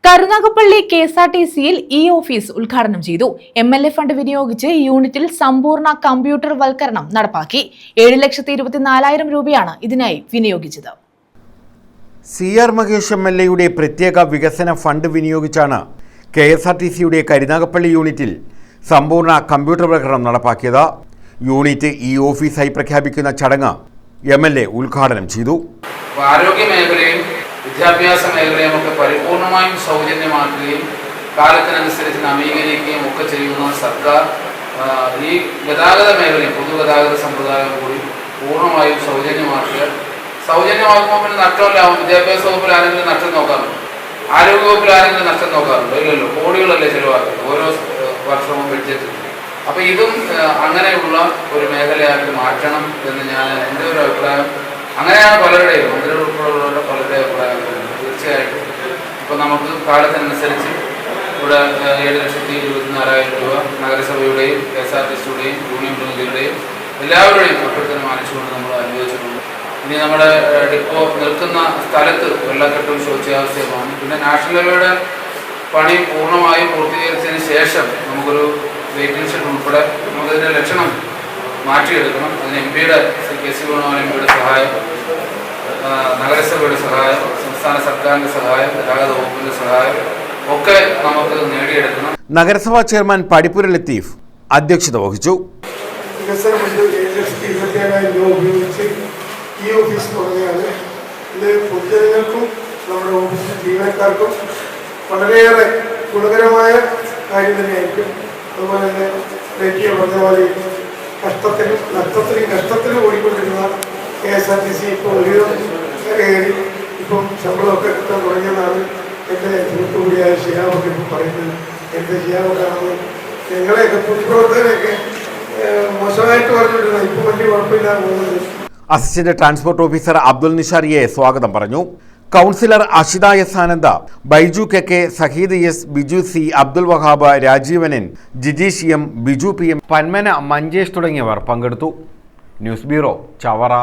Karunagappally KSRTCയിൽ office ഉദ്ഘാടനം ചെയ്തു. MLA fund വിനിയോഗിച്ച് യൂണിറ്റിൽ സമ്പൂർണ്ണ കമ്പ്യൂട്ടർ വൽക്കരണം നടപ്പാക്കി. 7,24,000 രൂപയാണ് ഇതിനായി വിനിയോഗിച്ചത്. CR മഹേഷ് MLAയുടെ പ്രത്യേക വികസന ഫണ്ട് വിനിയോഗിച്ചാണ് KSRTCയുടെ കരുനാഗപ്പള്ളി യൂണിറ്റിൽ സമ്പൂർണ്ണ കമ്പ്യൂട്ടർ വൽക്കരണം നടപ്പാക്കിയത്. യൂണിറ്റ് ഓഫീസായി പ്രഖ്യാപിക്കുന്ന ചടങ്ങ് MLA ഉദ്ഘാടനം ചെയ്തു. ആരോഗ്യ മേഖലയും വിദ്യാഭ്യാസ മേഖലയും ഒക്കെ പരിപൂർണമായും സൗജന്യമാക്കുകയും കാലത്തിനനുസരിച്ച് നവീകരിക്കുകയും ഒക്കെ ചെയ്യുന്ന സർക്കാർ ഈ ഗതാഗത മേഖലയും പൊതുഗതാഗത സമ്പ്രദായം കൂടി പൂർണ്ണമായും സൗജന്യമാക്കുമ്പോൾ പിന്നെ നഷ്ടമില്ലാവും. വിദ്യാഭ്യാസ വകുപ്പിൽ ആരെങ്കിലും നഷ്ടം നോക്കാറുണ്ട്? ആരോഗ്യ വകുപ്പിൽ ആരെങ്കിലും നഷ്ടം നോക്കാറുണ്ടോ? ഇല്ലല്ലോ. കോടികളല്ലേ ചിലവാക്കുന്നത് ഓരോ വർഷവും ബഡ്ജറ്റ്. അപ്പോൾ ഇതും അങ്ങനെയുള്ള ഒരു മേഖലയാക്കി മാറ്റണം എന്ന് എൻ്റെ ഒരു അഭിപ്രായം. അങ്ങനെയാണ് പലരുടെയും മന്ത്രിയുടെ ഉൾപ്പെടെയുള്ളവരുടെ പലരുടെ അഭിപ്രായങ്ങളുണ്ട്. തീർച്ചയായിട്ടും ഇപ്പോൾ നമുക്ക് കാലത്തിനനുസരിച്ച് ഇവിടെ 7,24,000 രൂപ നഗരസഭയുടെയും KSRTCയുടെയും യൂണിയൻ പ്രതിനിധികളുടെയും എല്ലാവരുടെയും അഭ്യർത്ഥന മാനിച്ചുകൊണ്ട് നമ്മൾ അനുവദിച്ചിട്ടുണ്ട്. ഇനി നമ്മുടെ ഡിപ്പോ നിൽക്കുന്ന സ്ഥലത്ത് വെള്ളക്കെട്ടും ശോച്യാവസ്ഥയുമാണ്. പിന്നെ നാഷണൽ ഹൈവേയുടെ പണി പൂർണ്ണമായും പൂർത്തീകരിച്ചതിന് ശേഷം നമുക്കൊരു വെയിറ്റിംഗ് ഷെഡ് ഉൾപ്പെടെ നമുക്കതിൻ്റെ ലക്ഷണം മാറ്റിയെടുക്കണം. അതിന് MPയുടെ KC വേണുഗോപാൽ MPയുടെ സഹായം, നഗരസഭയുടെ സഹായം, സംസ്ഥാന സർക്കാരിൻ്റെ സഹായം, ഗതാഗത വകുപ്പിൻ്റെ സഹായം ഒക്കെ നമുക്ക് നേടിയെടുക്കണം. നഗരസഭാ ചെയർമാൻ പടിപ്പുര ലത്തീഫ് അധ്യക്ഷത വഹിച്ചു. വികസന ഫണ്ട് 7,24,000 രൂപ ഉപയോഗിച്ച് ഓഫീസ് തുടങ്ങിയാണ്. ഇത് പൊതുജനങ്ങൾക്കും നമ്മുടെ ഓഫീസിലെ ജീവനക്കാർക്കും വളരെയേറെ ഗുണകരമായ കാര്യം തന്നെയായിരിക്കും. അതുപോലെ തന്നെ പറഞ്ഞ പോലെ കഷ്ടത്തിലും ഓടിക്കൊണ്ടിരുന്ന KSRTC ഇപ്പോൾ കയറി ഇപ്പം ശമ്പളമൊക്കെ കിട്ടാൻ തുടങ്ങിയതാണ് എൻ്റെ കൂട്ടുകൂടിയായ ഷിയാബൊക്കെ ഇപ്പം പറയുന്നത്. എൻ്റെ ഷിയാബൊക്കെയാണെന്ന് ഞങ്ങളെയൊക്കെ പൊതുപ്രവർത്തകരെയൊക്കെ മോശമായിട്ട് പറഞ്ഞിരുന്നത് ഇപ്പം വലിയ കുഴപ്പമില്ലാതെ പോകുന്നത്. അസിസ്റ്റന്റ് ട്രാൻസ്പോർട്ട് ഓഫീസർ അബ്ദുൽ നിഷാരിയെ സ്വാഗതം പറഞ്ഞു. കൗൺസിലർ അഷിത S ആനന്ദ, Baiju KK, Saheed S, Biju C, Abdul Wahab, രാജീവനൻ, Jijeesh M, Biju PM, Panmana Manjesh തുടങ്ങിയവർ പങ്കെടുത്തു. News bureau, Chavara.